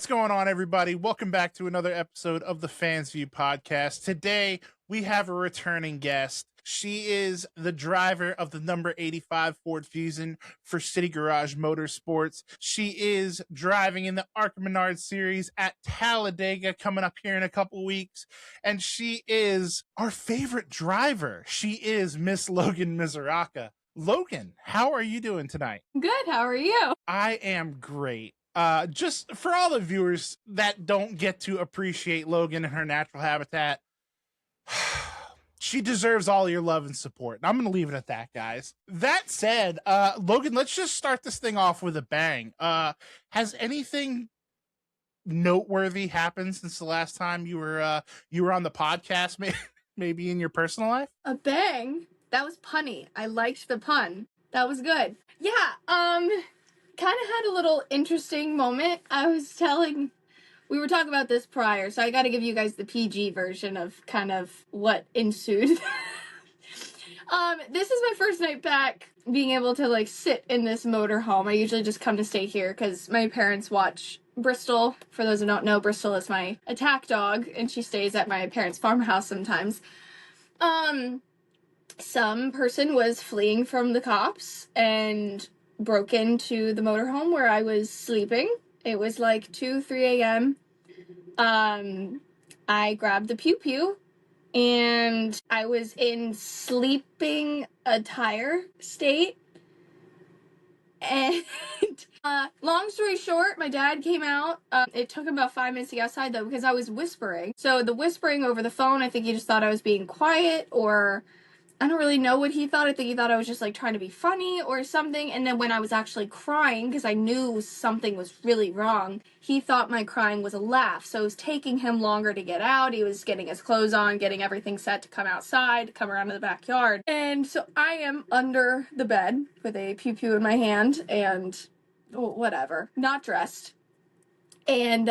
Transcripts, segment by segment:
going on, everybody? Welcome back to another episode of the Fans View podcast. Today, we have a returning guest. She is the driver of the number 85 Ford Fusion for City Garage Motorsports. She is driving in the ARCA Menards Series at Talladega coming up here in a couple weeks. And she is our favorite driver. She is Miss Logan Misuraca. Logan, how are you doing tonight? Good. How are you? I am great. Just for all the viewers that don't get to appreciate Logan in her natural habitat, she deserves all your love and support. And I'm going to leave it at that, guys. That said, Logan, let's just start this thing off with a bang. Has anything noteworthy happened since the last time you were on the podcast, maybe in your personal life? A bang? That was punny. I liked the pun. That was good. Yeah, kind of had a little interesting moment. We were talking about this prior, so I got to give you guys the PG version of kind of what ensued. This is my first night back being able to sit in this motorhome. I usually just come to stay here because my parents watch Bristol. For those who don't know, Bristol is my attack dog, and she stays at my parents' farmhouse sometimes. Some person was fleeing from the cops and broke into the motorhome where I was sleeping. It was like 2, 3 a.m. I grabbed the pew-pew and I was in sleeping attire state. And long story short, my dad came out. It took him about 5 minutes to get outside though because I was whispering. So the whispering over the phone, I think he just thought I was being quiet, or I don't really know what he thought. I think he thought I was just trying to be funny or something. And then when I was actually crying, because I knew something was really wrong, he thought my crying was a laugh. So it was taking him longer to get out. He was getting his clothes on, getting everything set to come outside, come around to the backyard. And so I am under the bed with a pew-pew in my hand and whatever, not dressed. And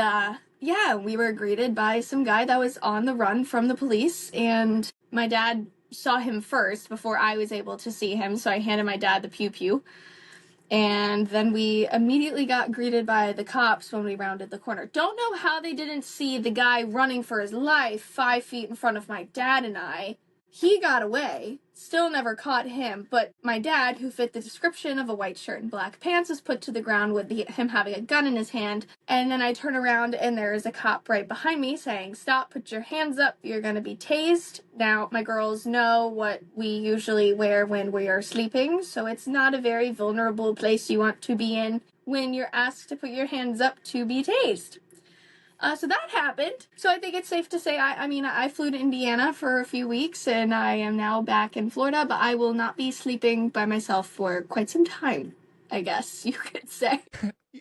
yeah, we were greeted by some guy that was on the run from the police. And my dad saw him first before I was able to see him, so I handed my dad the pew-pew. And then we immediately got greeted by the cops when we rounded the corner. Don't know how they didn't see the guy running for his life 5 feet in front of my dad and I. He got away. Still never caught him, but my dad, who fit the description of a white shirt and black pants, was put to the ground with him having a gun in his hand. And then I turn around and there is a cop right behind me saying, "Stop, put your hands up, you're gonna be tased." Now, my girls know what we usually wear when we are sleeping, so it's not a very vulnerable place you want to be in when you're asked to put your hands up to be tased. So that happened. So I think it's safe to say, I flew to Indiana for a few weeks and I am now back in Florida, but I will not be sleeping by myself for quite some time, I guess you could say.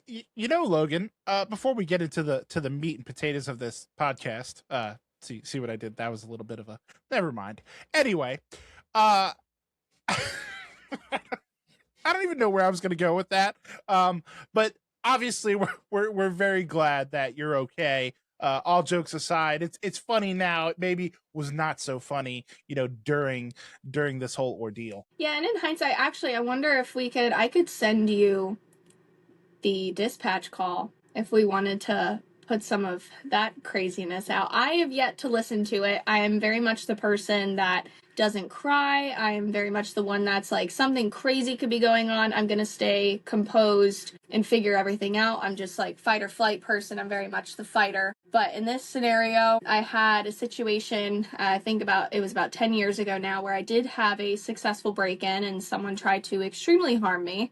You know, Logan, before we get into the meat and potatoes of this podcast, see what I did? That was a little bit of a, never mind. Anyway, I don't even know where I was going to go with that. But obviously, we're very glad that you're okay. All jokes aside, it's funny now. It maybe was not so funny, during this whole ordeal. Yeah, and in hindsight, actually, I wonder if I could send you the dispatch call if we wanted to put some of that craziness out. I have yet to listen to it. I am very much the person that doesn't cry. I am very much the one that's something crazy could be going on. I'm going to stay composed and figure everything out. I'm just fight or flight person. I'm very much the fighter. But in this scenario, I had a situation, I think it was about 10 years ago now, where I did have a successful break-in and someone tried to extremely harm me.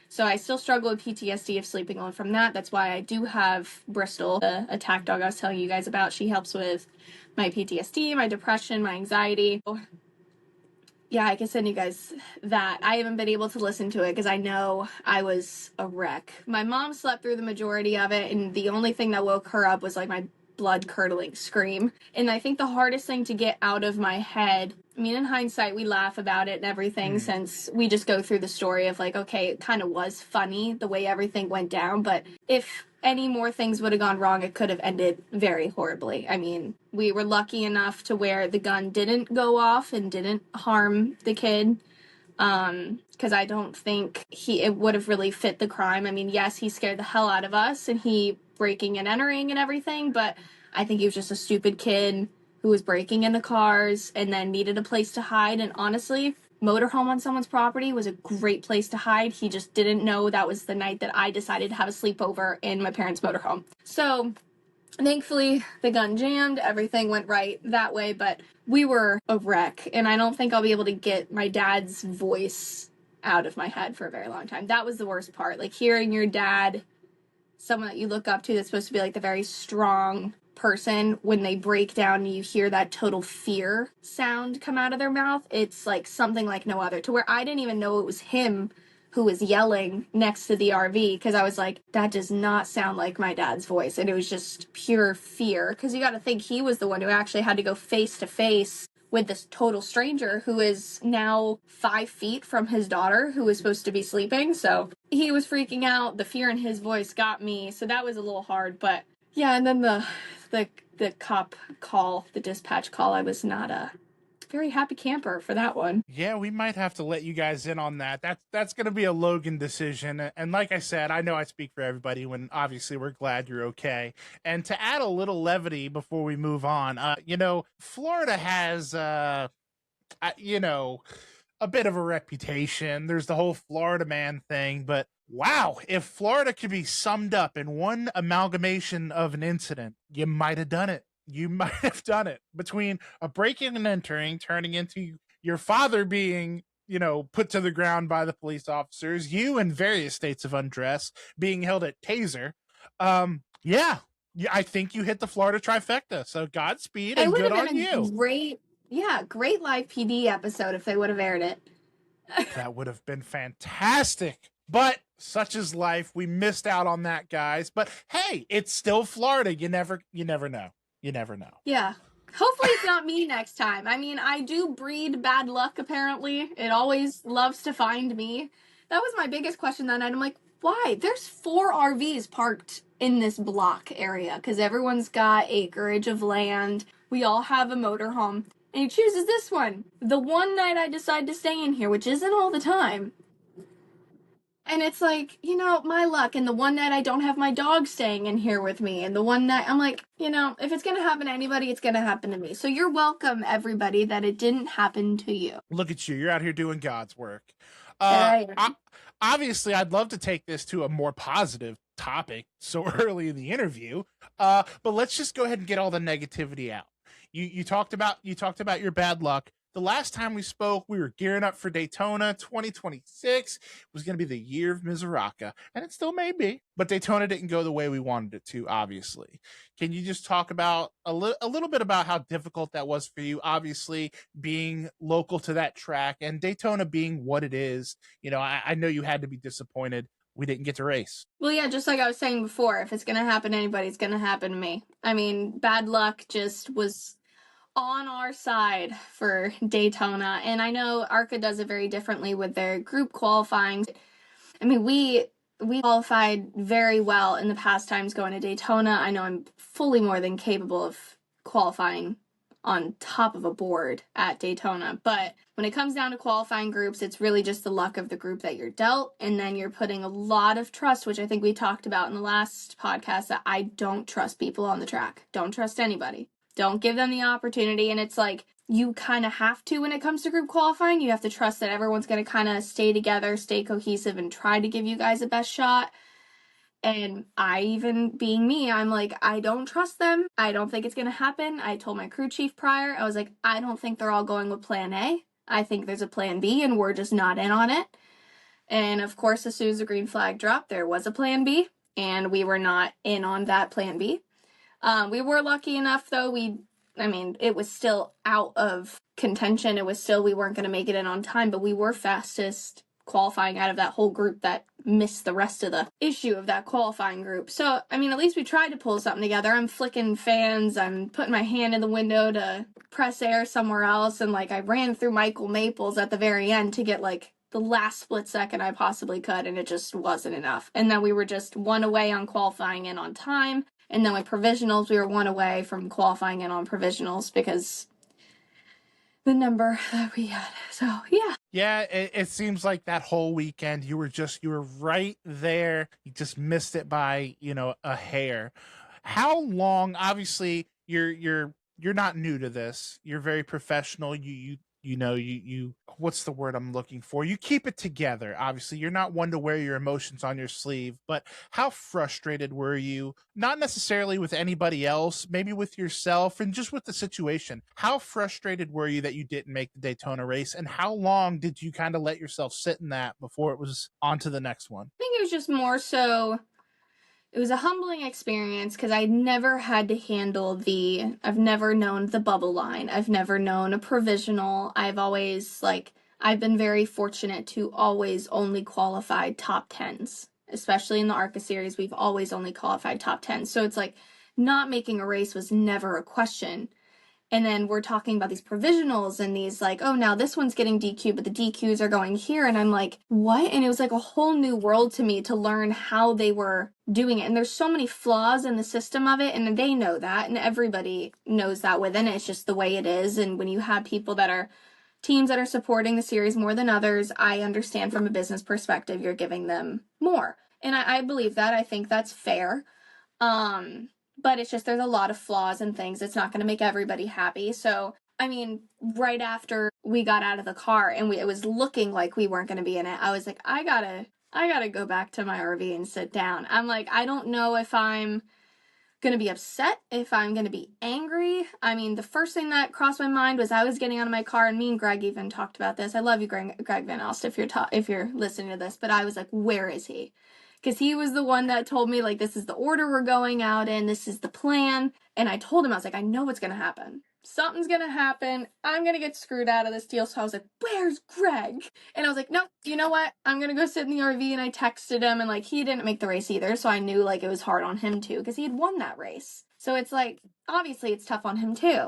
So I still struggle with PTSD of sleeping alone from that. That's why I do have Bristol, the attack dog I was telling you guys about. She helps with my PTSD, my depression, my anxiety. Yeah, I can send you guys that. I haven't been able to listen to it because I know I was a wreck. My mom slept through the majority of it, and the only thing that woke her up was my blood-curdling scream. And I think the hardest thing to get out of my head, in hindsight, we laugh about it and everything since we just go through the story of okay, it kind of was funny the way everything went down, but if any more things would have gone wrong, it could have ended very horribly. We were lucky enough to where the gun didn't go off and didn't harm the kid, because I don't think it would have really fit the crime. Yes, he scared the hell out of us, and he breaking and entering and everything, but I think he was just a stupid kid who was breaking into cars and then needed a place to hide. And honestly, motorhome on someone's property was a great place to hide. He just didn't know that was the night that I decided to have a sleepover in my parents' motorhome. So thankfully, the gun jammed, everything went right that way, but we were a wreck, and I don't think I'll be able to get my dad's voice out of my head for a very long time. That was the worst part, like hearing your dad, someone that you look up to that's supposed to be like the very strong person, when they break down and you hear that total fear sound come out of their mouth, it's like something like no other, to where I didn't even know it was him who was yelling next to the RV, because I was like, that does not sound like my dad's voice. And it was just pure fear, because you got to think he was the one who actually had to go face to face with this total stranger who is now 5 feet from his daughter, who was supposed to be sleeping. So he was freaking out. The fear in his voice got me. So that was a little hard. But yeah, and then the cop call, the dispatch call, I was not a very happy camper for that one. Yeah, we might have to let you guys in on that. That's going to be a Logan decision. And like I said, I know I speak for everybody when obviously we're glad you're okay. And to add a little levity before we move on, Florida has, a bit of a reputation. There's the whole Florida man thing, but wow, if Florida could be summed up in one amalgamation of an incident, you might have done it. You might have done it, between a break-in and entering turning into your father being, put to the ground by the police officers, you in various states of undress being held at taser. Yeah, I think you hit the Florida trifecta. So Godspeed and good on you. Great live PD episode if they would have aired it. That would have been fantastic. But such is life. We missed out on that, guys. But hey, it's still Florida. You never know. You never know. Yeah. Hopefully it's not me next time. I mean, I do breed bad luck, apparently. It always loves to find me. That was my biggest question that night. I'm like, why? There's 4 RVs parked in this block area because everyone's got acreage of land. We all have a motorhome. And he chooses this one. The one night I decide to stay in here, which isn't all the time. And it's like, my luck. And the one night I don't have my dog staying in here with me. And the one night I'm like, if it's going to happen to anybody, it's going to happen to me. So you're welcome, everybody, that it didn't happen to you. Look at you. You're out here doing God's work. Obviously, I'd love to take this to a more positive topic so early in the interview. But let's just go ahead and get all the negativity out. You talked about your bad luck. The last time we spoke, we were gearing up for Daytona 2026. It was going to be the year of Misuraca, and it still may be, but Daytona didn't go the way we wanted it to, obviously. Can you just talk about a little bit about how difficult that was for you, obviously being local to that track and Daytona being what it is? I know you had to be disappointed we didn't get to race. Well, yeah, just like I was saying before, if it's going to happen to anybody, it's going to happen to me. I mean, bad luck just was on our side for Daytona. And I know ARCA does it very differently with their group qualifying. I mean, we qualified very well in the past times going to Daytona. I know I'm fully more than capable of qualifying on top of a board at Daytona. But when it comes down to qualifying groups, it's really just the luck of the group that you're dealt. And then you're putting a lot of trust, which I think we talked about in the last podcast, that I don't trust people on the track. Don't trust anybody. Don't give them the opportunity. And it's like, you kind of have to when it comes to group qualifying. You have to trust that everyone's going to kind of stay together, stay cohesive, and try to give you guys the best shot. And being me, I'm like, I don't trust them. I don't think it's going to happen. I told my crew chief prior, I was like, I don't think they're all going with plan A. I think there's a plan B, and we're just not in on it. And of course, as soon as the green flag dropped, there was a plan B, and we were not in on that plan B. We were lucky enough, though. It was still out of contention. It was still, we weren't going to make it in on time, but we were fastest qualifying out of that whole group that missed the rest of the issue of that qualifying group. So, at least we tried to pull something together. I'm flicking fans. I'm putting my hand in the window to press air somewhere else. And, I ran through Michael Maples at the very end to get, the last split second I possibly could, and it just wasn't enough. And then we were just one away on qualifying in on time. And then with provisionals, we were one away from qualifying in on provisionals because the number that we had. So yeah. Yeah, it seems like that whole weekend you were right there. You just missed it by, a hair. How long, obviously you're not new to this. You're very professional. You what's the word I'm looking for? You keep it together. Obviously, you're not one to wear your emotions on your sleeve, but how frustrated were you? Not necessarily with anybody else, maybe with yourself and just with the situation. How frustrated were you that you didn't make the Daytona race, and how long did you kind of let yourself sit in that before it was on to the next one? I think it was just more so it was a humbling experience because I never had to handle I've never known the bubble line. I've never known a provisional. I've been very fortunate to always only qualify top 10s, especially in the ARCA series. We've always only qualified top 10s. So it's like not making a race was never a question. And then we're talking about these provisionals and these like, oh, now this one's getting DQ, but the DQs are going here. And I'm like, what? And it was like a whole new world to me to learn how they were doing it. And there's so many flaws in the system of it. And they know that. And everybody knows that within it. It's just the way it is. And when you have people that are teams that are supporting the series more than others, I understand from a business perspective, you're giving them more. And I believe that. I think that's fair. But it's just there's a lot of flaws and things. It's not going to make everybody happy. So, I mean, right after we got out of the car and it was looking like we weren't going to be in it, I was like, I gotta go back to my RV and sit down. I'm like, I don't know if I'm going to be upset, if I'm going to be angry. I mean, the first thing that crossed my mind was I was getting out of my car, and me and Greg even talked about this. I love you, Greg Van Alst, if you're listening to this, but I was like, where is he? Because he was the one that told me, like, this is the order we're going out in, this is the plan. And I told him, I was like, I know what's going to happen. Something's going to happen. I'm going to get screwed out of this deal. So I was like, where's Greg? And I was like, no, you know what? I'm going to go sit in the RV. And I texted him, and, like, he didn't make the race either. So I knew, like, it was hard on him, too, because he had won that race. So it's like, obviously, it's tough on him, too.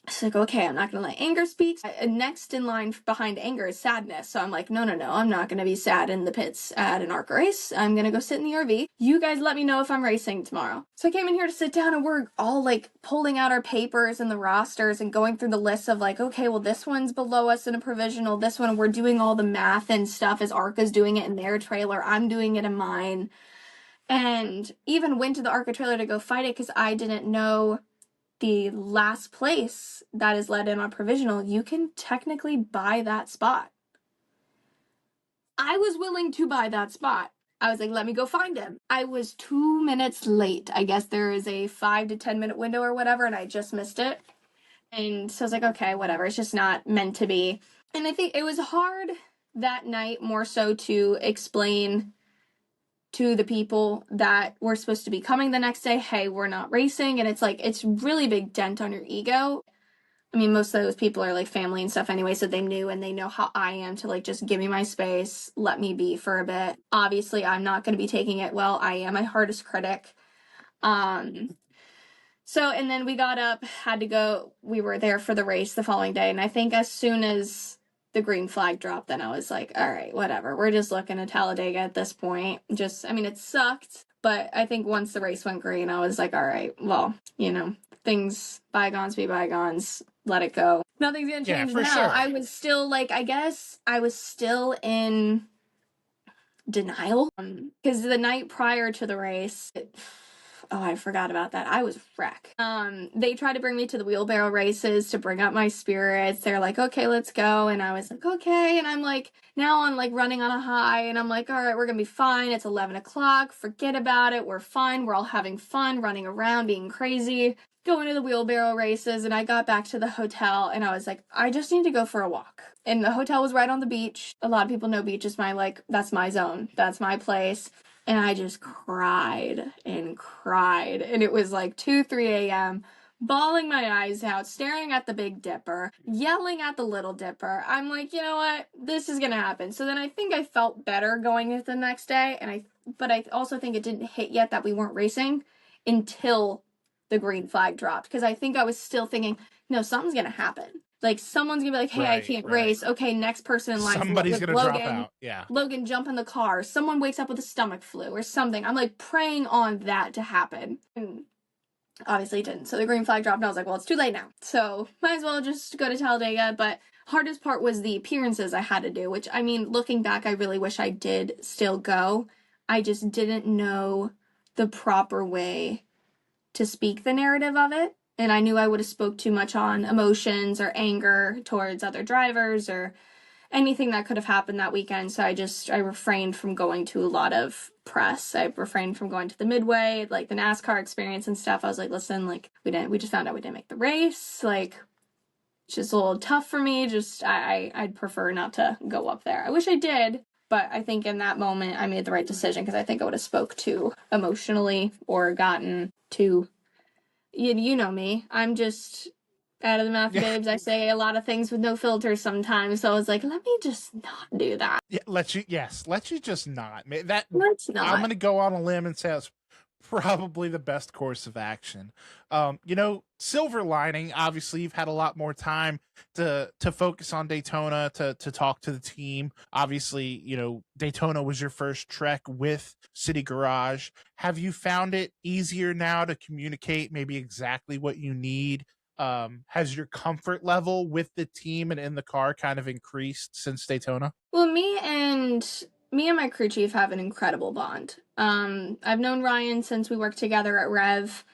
It's like, okay, I'm not going to let anger speak. Next in line behind anger is sadness. So I'm like, no, I'm not going to be sad in the pits at an ARCA race. I'm going to go sit in the RV. You guys let me know if I'm racing tomorrow. So I came in here to sit down, and we're all like pulling out our papers and the rosters and going through the list of like, okay, well, this one's below us in a provisional. This one, we're doing all the math and stuff as ARCA's doing it in their trailer. I'm doing it in mine. And even went to the ARCA trailer to go fight it because I didn't know the last place that is let in on provisional, you can technically buy that spot. I was willing to buy that spot. I was like, let me go find him. I was 2 minutes late. I guess there is a 5 to 10 minute window or whatever, and I just missed it. And so I was like, okay, whatever. It's just not meant to be. And I think it was hard that night more so to explain to the people that were supposed to be coming the next day, hey, we're not racing. And it's like, it's really big dent on your ego. I mean, most of those people are like family and stuff anyway, so they knew and they know how I am to like just give me my space, let me be for a bit. Obviously, I'm not going to be taking it well. I am my hardest critic. So, and then we got up, had to go, we were there for the race the following day. And I think as soon as the green flag dropped, then I was like, all right, whatever. We're just looking at Talladega at this point. It sucked. But I think once the race went green, I was like, all right, well, things, bygones be bygones, let it go. Nothing's going to change now. Sure. I was still like, I guess I was still in denial. Because the night prior to the race, I forgot about that. I was wrecked. They tried to bring me to the wheelbarrow races to bring up my spirits. They're like, okay, let's go. And I was like, okay. And I'm like, now I'm like running on a high, and I'm like, all right, we're going to be fine. It's 11 o'clock. Forget about it. We're fine. We're all having fun, running around, being crazy, going to the wheelbarrow races. And I got back to the hotel, and I was like, I just need to go for a walk. And the hotel was right on the beach. A lot of people know beach is that's my zone. That's my place. And I just cried and cried. And it was like 2, 3 a.m., bawling my eyes out, staring at the Big Dipper, yelling at the Little Dipper. I'm like, you know what? This is going to happen. So then I think I felt better going into the next day. But I also think it didn't hit yet that we weren't racing until the green flag dropped. Because I think I was still thinking, no, something's going to happen. Like, someone's going to be like, hey, I can't race. Okay, next person in line. Somebody's going to drop out. Yeah. Logan, jump in the car. Someone wakes up with a stomach flu or something. I'm, like, praying on that to happen. And Obviously it didn't. So the green flag dropped and I was like, well, it's too late now. So might as well just go to Talladega. But hardest part was the appearances I had to do, which, I mean, looking back, I really wish I did still go. I just didn't know the proper way to speak the narrative of it. And I knew I would have spoke too much on emotions or anger towards other drivers or anything that could have happened that weekend. So I refrained from going to a lot of press. I refrained from going to the Midway, like the NASCAR experience and stuff. I was like, listen, like we just found out we didn't make the race. Like, it's just a little tough for me. Just I'd prefer not to go up there. I wish I did, but I think in that moment I made the right decision because I think I would have spoke too emotionally or gotten too. You know me. I'm just out of the mouth, babes. I say a lot of things with no filters sometimes. So I was like, let me just not do that. Yeah, let you just not. Let's not. I'm gonna go on a limb and say that's probably the best course of action. Silver lining, obviously you've had a lot more time to focus on Daytona, to talk to the team. Obviously, Daytona was your first trek with City Garage. Have you found it easier now to communicate maybe exactly what you need? Has your comfort level with the team and in the car kind of increased since Daytona? Well, me and my crew chief have an incredible bond. I've known Ryan since we worked together at Rev.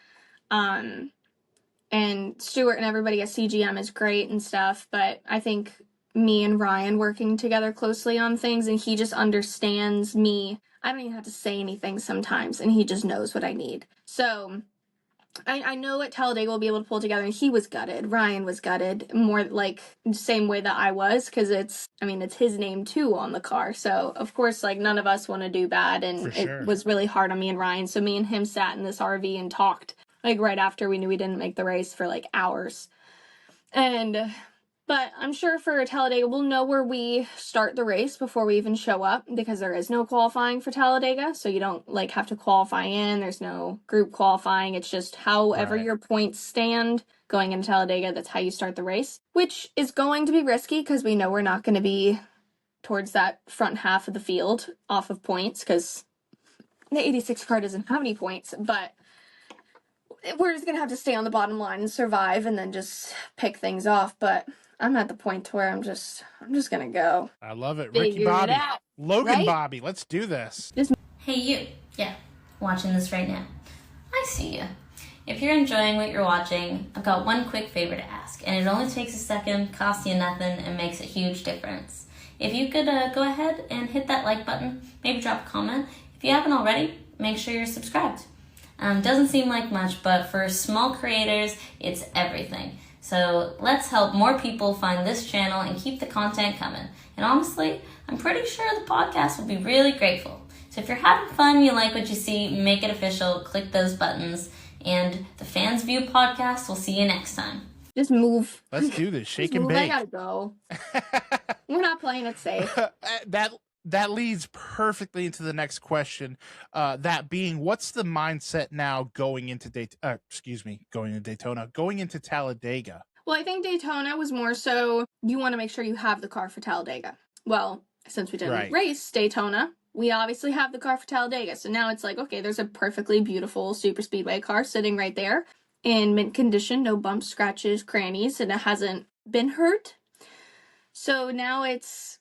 And Stuart and everybody at CGM is great and stuff, but I think me and Ryan working together closely on things, and he just understands me. I don't even have to say anything sometimes, and he just knows what I need. So I know at Talladega we'll be able to pull together, and he was gutted. Ryan was gutted, more like the same way that I was, because it's his name too on the car. So of course, like, none of us want to do bad, and it was really hard on me and Ryan. So me and him sat in this RV and talked, like, right after we knew we didn't make the race, for like hours. But I'm sure for Talladega, we'll know where we start the race before we even show up, because there is no qualifying for Talladega. So you don't like have to qualify in. There's no group qualifying. It's just however your points stand going into Talladega, that's how you start the race, which is going to be risky because we know we're not going to be towards that front half of the field off of points, because the 86 car doesn't have any points, but we're just going to have to stay on the bottom line and survive and then just pick things off. But I'm at the point where I'm just going to go. I love it. Ricky Bobby. Logan Bobby. Let's do this. Hey, you. Yeah, watching this right now. I see you. If you're enjoying what you're watching, I've got one quick favor to ask, and it only takes a second, costs you nothing, and makes a huge difference. If you could go ahead and hit that like button, maybe drop a comment. If you haven't already, make sure you're subscribed. Doesn't seem like much, but for small creators, it's everything. So let's help more people find this channel and keep the content coming. And honestly, I'm pretty sure the podcast will be really grateful. So if you're having fun, you like what you see, make it official, click those buttons, and the Fans View podcast, we'll see you next time. Just move. Let's do this. Shake and bake. I gotta go. We're not playing it safe. That leads perfectly into the next question. That being, what's the mindset now going into Daytona, going into Talladega? Well, I think Daytona was more so you want to make sure you have the car for Talladega. Well, since we didn't race Daytona, we obviously have the car for Talladega. So now it's like, okay, there's a perfectly beautiful super speedway car sitting right there in mint condition, no bumps, scratches, crannies, and it hasn't been hurt. So now it's,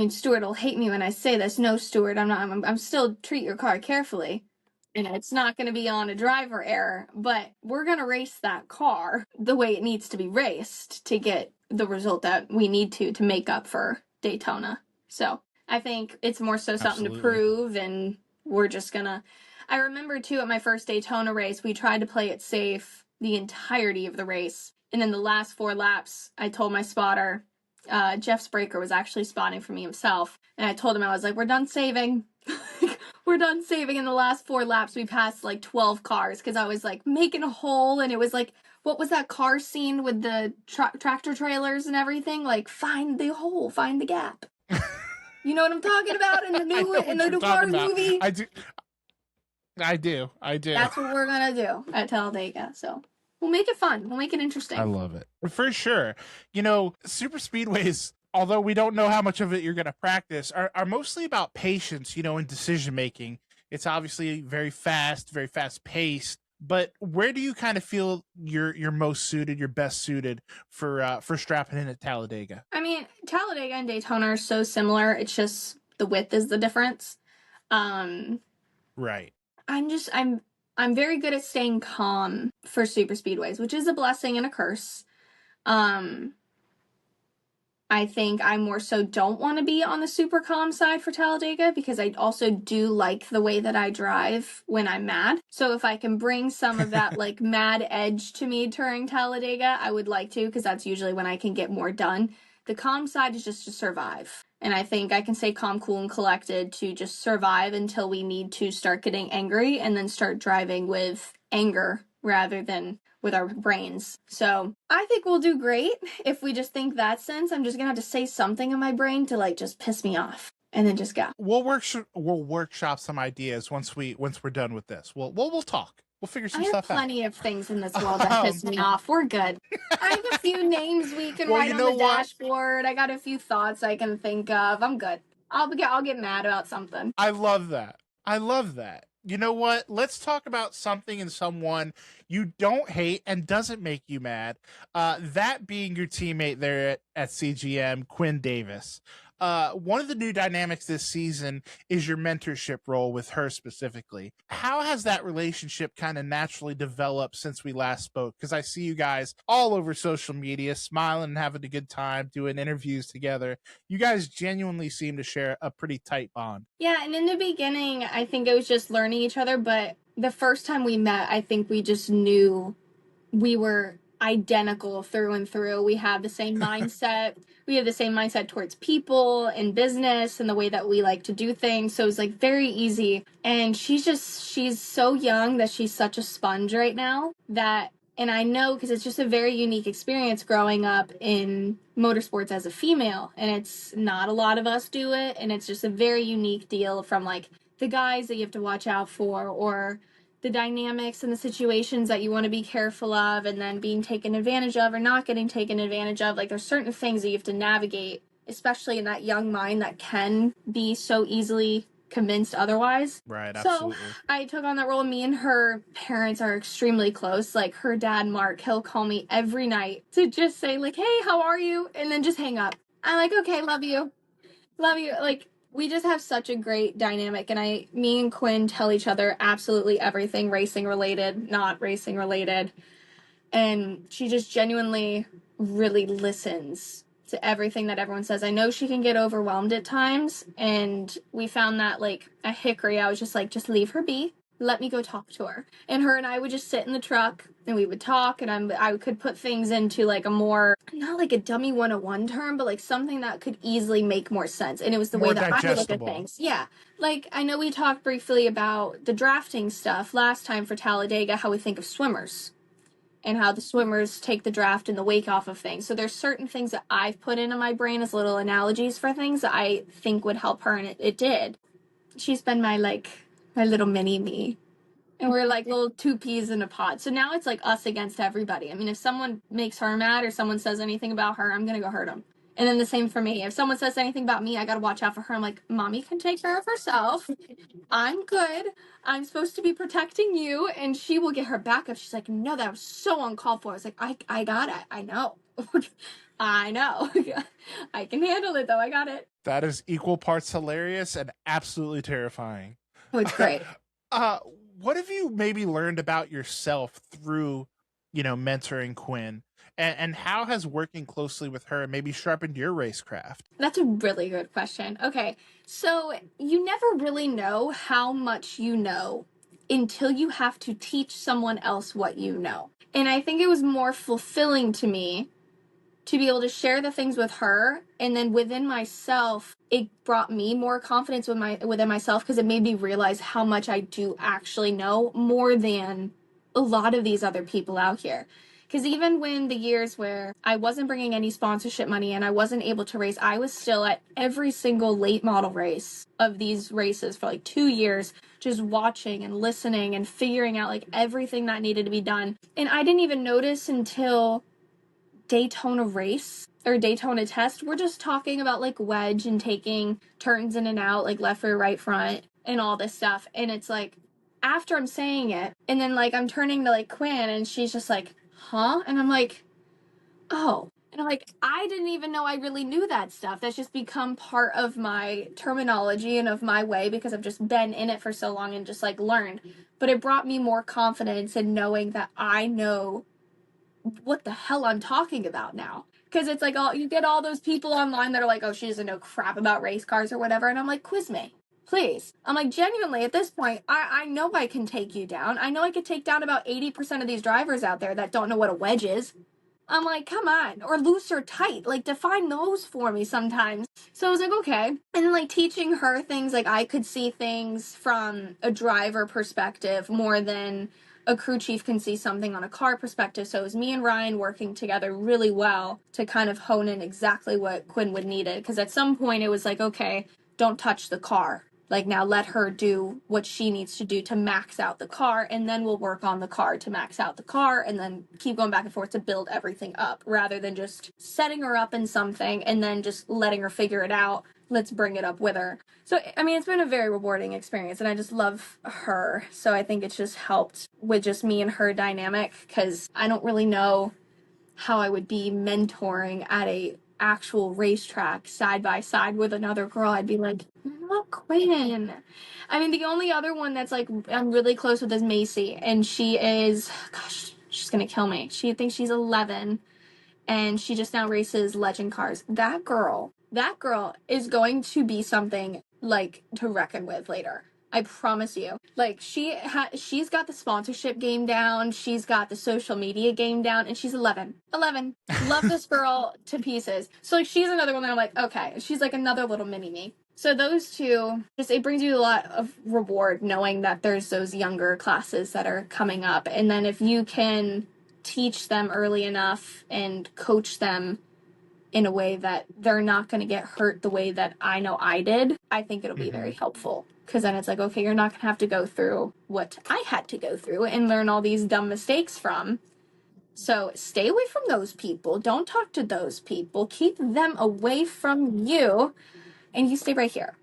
Stuart will hate me when I say this. No, Stuart, I'm still treat your car carefully. It's not going to be on a driver error, but we're going to race that car the way it needs to be raced to get the result that we need to make up for Daytona. So I think it's more so something to prove, and we're just going to... I remember, too, at my first Daytona race, we tried to play it safe the entirety of the race. And in the last 4 laps, I told my spotter... Jeff Spraker was actually spotting for me himself, and I told him, I was like, we're done saving. We're done saving. In the last 4 laps, we passed like 12 cars, because I was like making a hole, and it was like, what was that car scene with the tractor trailers and everything? Like, find the hole, find the gap. You know what I'm talking about in the new Cars movie? I do. That's what we're gonna do at Talladega, so we'll make it fun. We'll make it interesting. I love it. For sure. Super speedways, although we don't know how much of it you're going to practice, are mostly about patience, and decision making. It's obviously very fast paced. But where do you kind of feel you're most suited, you're best suited for strapping in at Talladega? I mean, Talladega and Daytona are so similar. It's just the width is the difference. Right. I'm very good at staying calm for super speedways, which is a blessing and a curse. Um, I think I more so don't want to be on the super calm side for Talladega because I also do like the way that I drive when I'm mad. So if I can bring some of that like mad edge to me during Talladega, I would like to, because that's usually when I can get more done. The calm side is just to survive. And I think I can stay calm, cool, and collected to just survive until we need to start getting angry and then start driving with anger rather than with our brains. So I think we'll do great. If we just think that sense, I'm just gonna have to say something in my brain to like just piss me off and then just go. We'll workshop some ideas once we're done with this. We'll talk. We'll figure some I have stuff out. plenty of things in this world that piss me off. We're good. I have a few names we can write on the dashboard. I got a few thoughts I can think of. I'm good. I'll get mad about something. I love that. You know what? Let's talk about something and someone you don't hate and doesn't make you mad. That being your teammate there at CGM, Quinn Davis. One of the new dynamics this season is your mentorship role with her specifically. How has that relationship kind of naturally developed since we last spoke? Because I see you guys all over social media smiling and having a good time doing interviews together. You guys genuinely seem to share a pretty tight bond. Yeah, and in the beginning, I think it was just learning each other, but the first time we met, I think we just knew we were identical through and through. We have the same mindset. We have the same mindset towards people and business and the way that we like to do things. So it was like very easy. And she's so young that she's such a sponge right now that, and I know because it's just a very unique experience growing up in motorsports as a female. And it's not a lot of us do it. And it's just a very unique deal from like the guys that you have to watch out for, or the dynamics and the situations that you want to be careful of, and then being taken advantage of or not getting taken advantage of. Like there's certain things that you have to navigate, especially in that young mind that can be so easily convinced otherwise. Right, absolutely. So I took on that role. Me and her parents are extremely close. Like her dad, Mark, he'll call me every night to just say like, hey, how are you? And then just hang up. I'm like, okay, love you. Like, we just have such a great dynamic, and me and Quinn tell each other absolutely everything racing related, not racing related, and she just genuinely really listens to everything that everyone says. I know she can get overwhelmed at times, and we found that like at Hickory, I was just like, just leave her be. Let me go talk to her. And her and I would just sit in the truck and we would talk, and I could put things into like a more, not like a dummy 101 term, but like something that could easily make more sense. And it was the way that I look at things. Yeah. Like I know we talked briefly about the drafting stuff last time for Talladega, how we think of swimmers and how the swimmers take the draft and the wake off of things. So there's certain things that I've put into my brain as little analogies for things that I think would help her, and it did. She's been my little mini me. And we're like little two peas in a pod. So now it's like us against everybody. I mean, if someone makes her mad or someone says anything about her, I'm going to go hurt them. And then the same for me. If someone says anything about me, I got to watch out for her. I'm like, mommy can take care of herself. I'm good. I'm supposed to be protecting you. And she will get her back up. She's like, no, that was so uncalled for. I was like, I got it. I know. I know. I can handle it, though. I got it. That is equal parts hilarious and absolutely terrifying. Oh, it's great. What have you maybe learned about yourself through, mentoring Quinn? And how has working closely with her maybe sharpened your racecraft? That's a really good question. Okay, so you never really know how much you know until you have to teach someone else what you know. And I think it was more fulfilling to me to be able to share the things with her, and then within myself, it brought me more confidence within myself, because it made me realize how much I do actually know, more than a lot of these other people out here. Because even when the years where I wasn't bringing any sponsorship money and I wasn't able to race, I was still at every single late model race of these races for like 2 years, just watching and listening and figuring out like everything that needed to be done. And I didn't even notice until Daytona race or Daytona test. We're just talking about like wedge and taking turns in and out, like left rear, right front, and all this stuff. And it's like, after I'm saying it, and then like I'm turning to like Quinn, and she's just like, huh? And I'm like, oh. And I'm like, I didn't even know I really knew that stuff. That's just become part of my terminology and of my way because I've just been in it for so long and just like learned. But it brought me more confidence in knowing that I know what the hell I'm talking about now. Because it's like, you get all those people online that are like, oh, she doesn't know crap about race cars or whatever. And I'm like, quiz me, please. I'm like, genuinely, at this point, I know I can take you down. I know I could take down about 80% of these drivers out there that don't know what a wedge is. I'm like, come on. Or loose or tight. Like, define those for me sometimes. So I was like, okay. And then, like, teaching her things, like, I could see things from a driver perspective more than a crew chief can see something on a car perspective. So it was me and Ryan working together really well to kind of hone in exactly what Quinn would need it. Because at some point it was like, okay, don't touch the car. Like, now let her do what she needs to do to max out the car, and then we'll work on the car to max out the car, and then keep going back and forth to build everything up, rather than just setting her up in something and then just letting her figure it out. Let's bring it up with her. So, I mean, it's been a very rewarding experience, and I just love her. So I think it's just helped with just me and her dynamic, because I don't really know how I would be mentoring at a actual racetrack side by side with another girl. I'd be like, you're not Quinn. I mean, the only other one that's like I'm really close with is Macy, and she is, gosh, she's gonna kill me. She thinks she's 11, and she just now races legend cars. That girl is going to be something like to reckon with later. I promise you. Like, she's got the sponsorship game down, she's got the social media game down, and she's 11. 11. Love this girl to pieces. So, like, she's another one that I'm like, okay, she's like another little mini-me. So those two, just it brings you a lot of reward knowing that there's those younger classes that are coming up. And then if you can teach them early enough and coach them in a way that they're not going to get hurt the way that I know I did, I think it'll be very helpful. Because then it's like, okay, you're not going to have to go through what I had to go through and learn all these dumb mistakes from. So stay away from those people. Don't talk to those people. Keep them away from you. And you stay right here.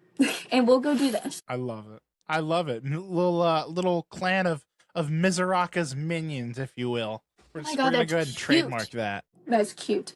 And we'll go do this. I love it. I love it. Little clan of Misuraca's minions, if you will. We're God, going to that's go ahead and cute. trademark that. That's cute.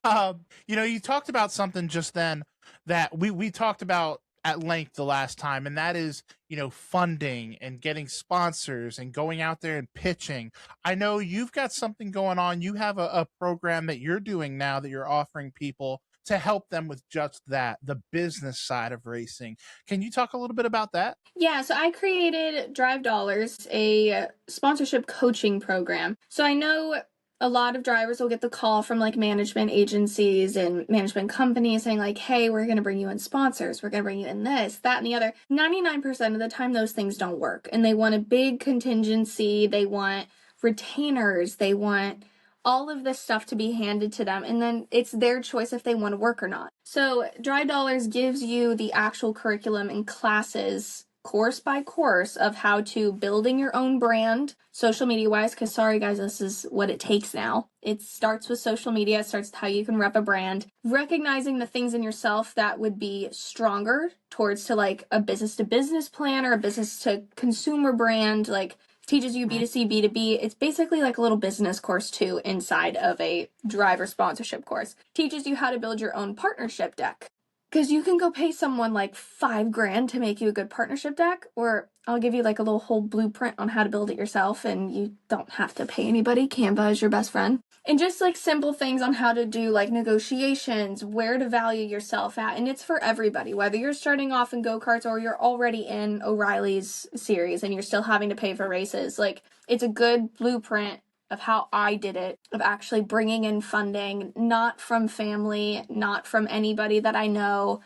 You know, you talked about something just then that we talked about at length the last time, and that is, you know, funding and getting sponsors and going out there and pitching. I know you've got something going on. You have a program that you're doing now that you're offering people to help them with just that, the business side of racing. Can you talk a little bit about that? Yeah, so I created Drive Dollars, a sponsorship coaching program. So I know a lot of drivers will get the call from like management agencies and management companies saying like, hey, we're going to bring you in sponsors. We're going to bring you in this, that, and the other. 99% of the time, those things don't work. And they want a big contingency. They want retainers. They want all of this stuff to be handed to them, and then it's their choice if they want to work or not. So Drive Dollars gives you the actual curriculum and classes, course by course, of how to building your own brand, social media wise, because sorry guys, this is what it takes now. It starts with social media, it starts with how you can rep a brand, recognizing the things in yourself that would be stronger towards to like a business to business plan or a business to consumer brand, like teaches you B2C, B2B. It's basically like a little business course too inside of a driver sponsorship course. Teaches you how to build your own partnership deck. Because you can go pay someone like $5,000 to make you a good partnership deck, or I'll give you like a little whole blueprint on how to build it yourself, and you don't have to pay anybody. Canva is your best friend. And just like simple things on how to do like negotiations, where to value yourself at. And it's for everybody, whether you're starting off in go-karts or you're already in O'Reilly's series and you're still having to pay for races. Like, it's a good blueprint of how I did it, of actually bringing in funding, not from family, not from anybody that I know,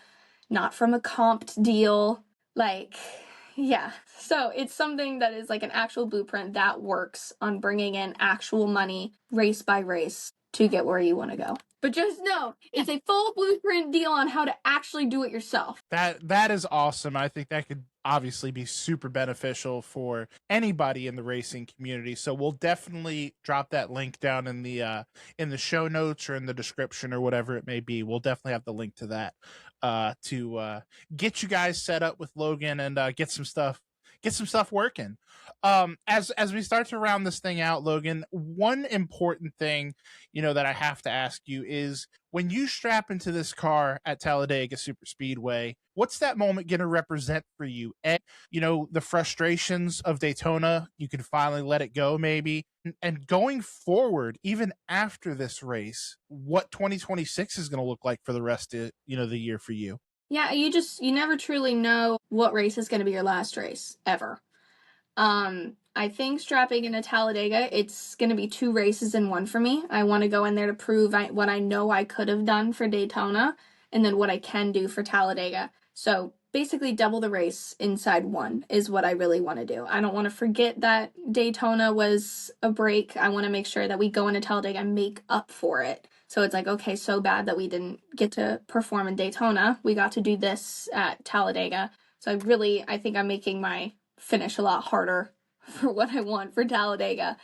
not from a comped deal. Like, yeah. So it's something that is like an actual blueprint that works on bringing in actual money, race by race, to get where you want to go. But just know, it's a full blueprint deal on how to actually do it yourself. That is awesome. I think that could obviously be super beneficial for anybody in the racing community. So we'll definitely drop that link down in the show notes or in the description or whatever it may be. We'll definitely have the link to that to get you guys set up with Logan and get some stuff get some stuff working. As we start to round this thing out, Logan, one important thing, that I have to ask you is, when you strap into this car at Talladega Superspeedway, what's that moment going to represent for you? And, the frustrations of Daytona, you can finally let it go maybe. And going forward, even after this race, what 2026 is going to look like for the rest of, the year for you? Yeah, you never truly know what race is going to be your last race ever. I think strapping into Talladega, it's going to be 2 races in one for me. I want to go in there to prove what I know I could have done for Daytona, and then what I can do for Talladega. So basically double the race inside one is what I really want to do. I don't want to forget that Daytona was a break. I want to make sure that we go into Talladega and make up for it. So it's like, okay, so bad that we didn't get to perform in Daytona. We got to do this at Talladega. So I think I'm making my finish a lot harder for what I want for Talladega.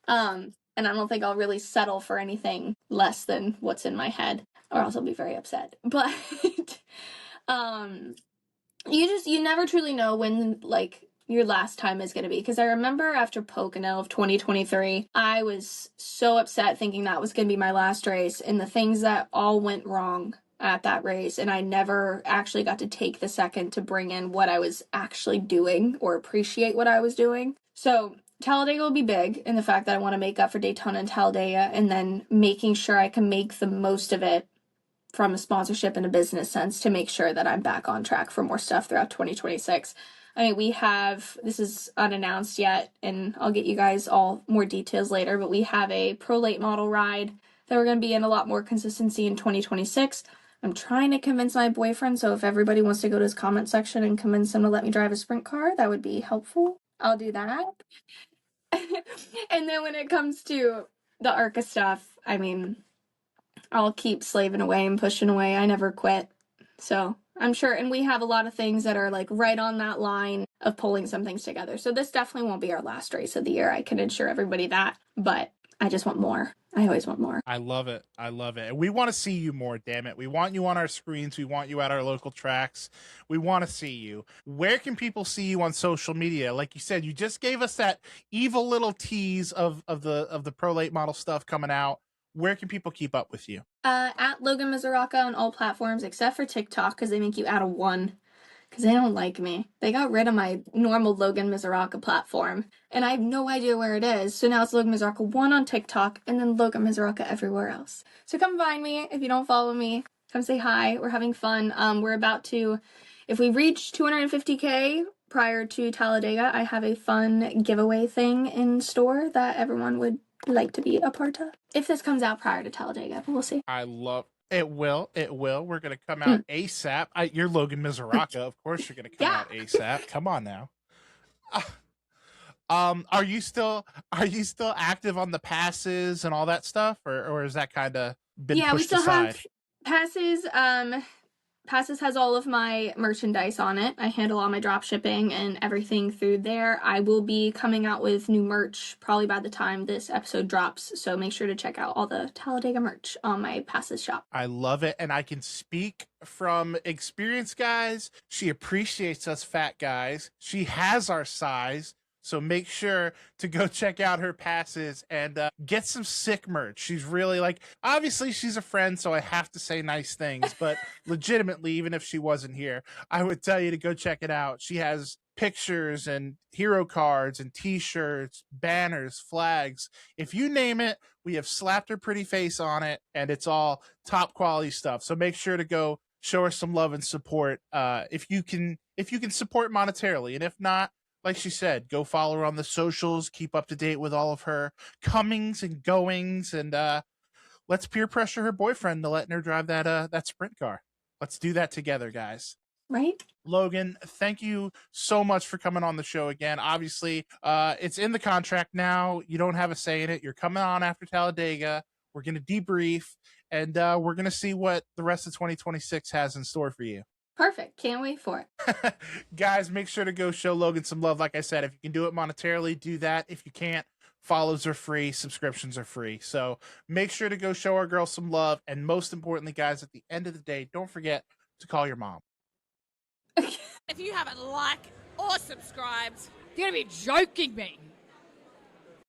And I don't think I'll really settle for anything less than what's in my head, or else I'll be very upset. But you never truly know when, like, your last time is going to be. Because I remember after Pocono of 2023, I was so upset thinking that was going to be my last race, and the things that all went wrong at that race, and I never actually got to take the second to bring in what I was actually doing or appreciate what I was doing. So Talladega will be big in the fact that I want to make up for Daytona and Talladega, and then making sure I can make the most of it from a sponsorship and a business sense to make sure that I'm back on track for more stuff throughout 2026. I mean, this is unannounced yet, and I'll get you guys all more details later, but we have a pro late model ride that we're going to be in a lot more consistency in 2026. I'm trying to convince my boyfriend, so if everybody wants to go to his comment section and convince him to let me drive a sprint car, that would be helpful. I'll do that. And then when it comes to the ARCA stuff, I mean, I'll keep slaving away and pushing away. I never quit. So I'm sure, and we have a lot of things that are like right on that line of pulling some things together. So this definitely won't be our last race of the year. I can assure everybody that, but I just want more. I always want more. I love it. I love it. And we want to see you more, damn it. We want you on our screens. We want you at our local tracks. We want to see you. Where can people see you on social media? Like you said, you just gave us that evil little tease of the pro late model stuff coming out. Where can people keep up with you? At Logan Misuraca on all platforms except for TikTok, because they make you add a 1. Because they don't like me. They got rid of my normal Logan Misuraca platform, and I have no idea where it is. So now it's Logan Misuraca 1 on TikTok, and then Logan Misuraca everywhere else. So come find me if you don't follow me. Come say hi. We're having fun. We're about to, if we reach 250K prior to Talladega, I have a fun giveaway thing in store that everyone would like to be a part of. If this comes out prior to Talladega, we'll see. I love it. Will we're gonna come out ASAP. You're Logan Misuraca, of course you're gonna come out ASAP. Come on now. Are you still active on the passes and all that stuff, or is that kind of been pushed aside? We still have passes. Passes has all of my merchandise on it. I handle all my drop shipping and everything through there. I will be coming out with new merch probably by the time this episode drops. So make sure to check out all the Talladega merch on my Passes shop. I love it. And I can speak from experience, guys. She appreciates us fat guys. She has our size. So make sure to go check out her passes and get some sick merch. She's really obviously she's a friend, so I have to say nice things, but legitimately, even if she wasn't here, I would tell you to go check it out. She has pictures and hero cards and t-shirts, banners, flags. If you name it, we have slapped her pretty face on it, and it's all top quality stuff. So make sure to go show her some love and support if you can support monetarily, and if not, like she said, go follow her on the socials, keep up to date with all of her comings and goings, and let's peer pressure her boyfriend to letting her drive that sprint car. Let's do that together, guys. Right? Logan, thank you so much for coming on the show again. Obviously, it's in the contract now. You don't have a say in it. You're coming on after Talladega. We're going to debrief, and we're going to see what the rest of 2026 has in store for you. Perfect. Can't wait for it. Guys, make sure to go show Logan some love. Like I said, if you can do it monetarily, do that. If you can't, follows are free, subscriptions are free. So make sure to go show our girl some love. And most importantly, guys, at the end of the day, don't forget to call your mom. If you haven't liked or subscribed. You're going to be joking me.